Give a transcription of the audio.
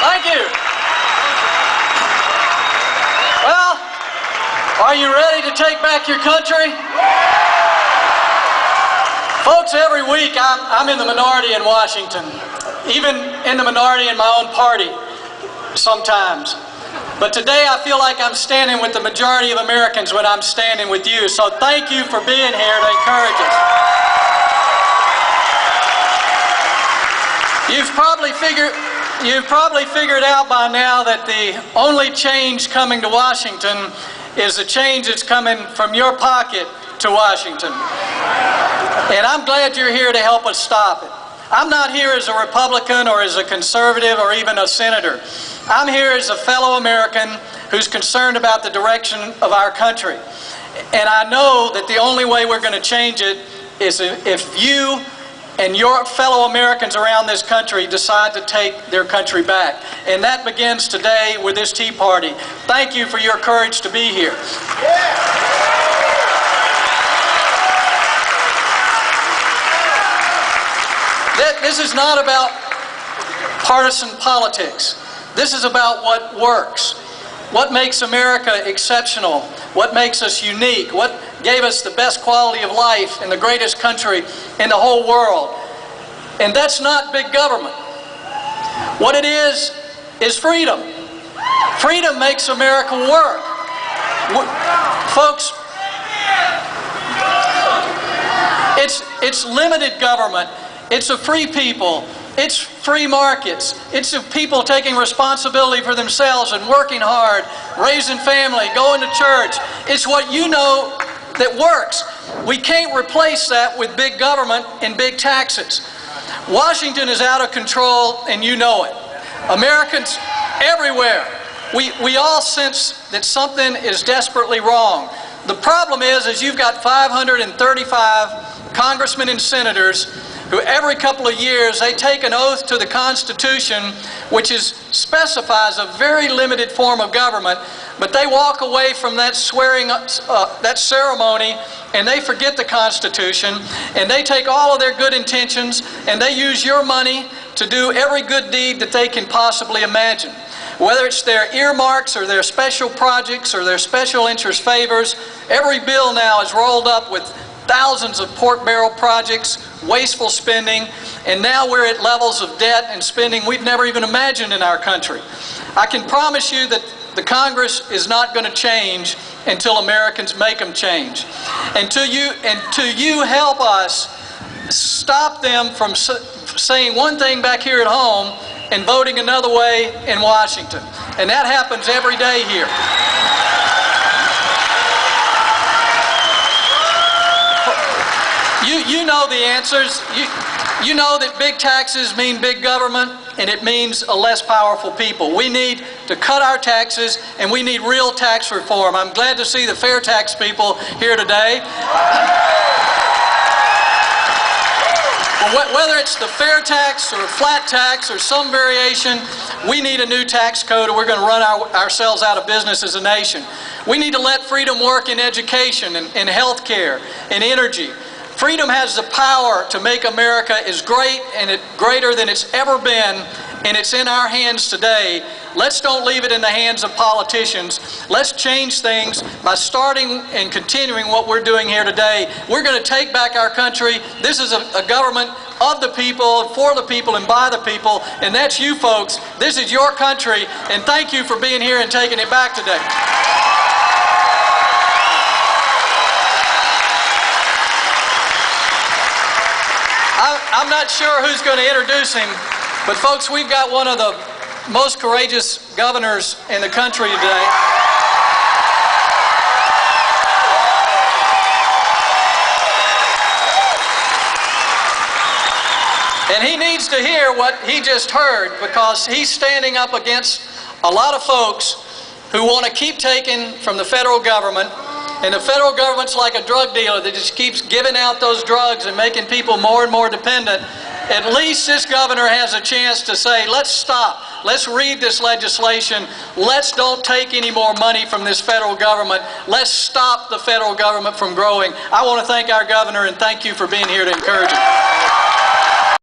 Thank you. Well, are you ready to take back your country? Folks, every week I'm in the minority in Washington, even in the minority in my own party sometimes. But today I feel like I'm standing with the majority of Americans when I'm standing with you. So thank you for being here to encourage us. You've probably figured out by now that the only change coming to Washington is a change that's coming from your pocket to Washington. And I'm glad you're here to help us stop it. I'm not here as a Republican or as a conservative or even a senator. I'm here as a fellow American who's concerned about the direction of our country. And I know that the only way we're going to change it is if you and your fellow Americans around this country decide to take their country back. And that begins today with this Tea Party. Thank you for your courage to be here. This is not about partisan politics. This is about what works, what makes America exceptional, what makes us unique, what gave us the best quality of life in the greatest country in the whole world. And that's not big government. What it is freedom. Freedom makes America work. Folks, it's limited government. It's a free people. It's free markets. It's of people taking responsibility for themselves and working hard, raising family, going to church. It's what you know that works. We can't replace that with big government and big taxes. Washington is out of control, and you know it. Americans everywhere, we all sense that something is desperately wrong. The problem is you've got 535 congressmen and senators who every couple of years they take an oath to the Constitution, which specifies a very limited form of government, but they walk away from that swearing, that ceremony, and they forget the Constitution, and they take all of their good intentions, and they use your money to do every good deed that they can possibly imagine. Whether it's their earmarks or their special projects or their special interest favors, every bill now is rolled up with thousands of pork barrel projects, wasteful spending, and now we're at levels of debt and spending we've never even imagined in our country. I can promise you that the Congress is not going to change until Americans make them change. Until you help us stop them from saying one thing back here at home and voting another way in Washington. And that happens every day here. You know the answers. You know that big taxes mean big government, and it means a less powerful people. We need to cut our taxes, and we need real tax reform. I'm glad to see the fair tax people here today. Whether it's the fair tax or flat tax or some variation, we need a new tax code, or we're going to run ourselves out of business as a nation. We need to let freedom work in education and health care and energy. Freedom has the power to make America as great and greater than it's ever been, and it's in our hands today. Let's don't leave it in the hands of politicians. Let's change things by starting and continuing what we're doing here today. We're going to take back our country. This is a government of the people, for the people, and by the people, and that's you folks. This is your country, and thank you for being here and taking it back today. I'm not sure who's going to introduce him, but folks, we've got one of the most courageous governors in the country today. And he needs to hear what he just heard, because he's standing up against a lot of folks who want to keep taking from the federal government. And the federal government's like a drug dealer that just keeps giving out those drugs and making people more and more dependent. At least this governor has a chance to say, let's stop. Let's read this legislation. Let's don't take any more money from this federal government. Let's stop the federal government from growing. I want to thank our governor and thank you for being here to encourage it.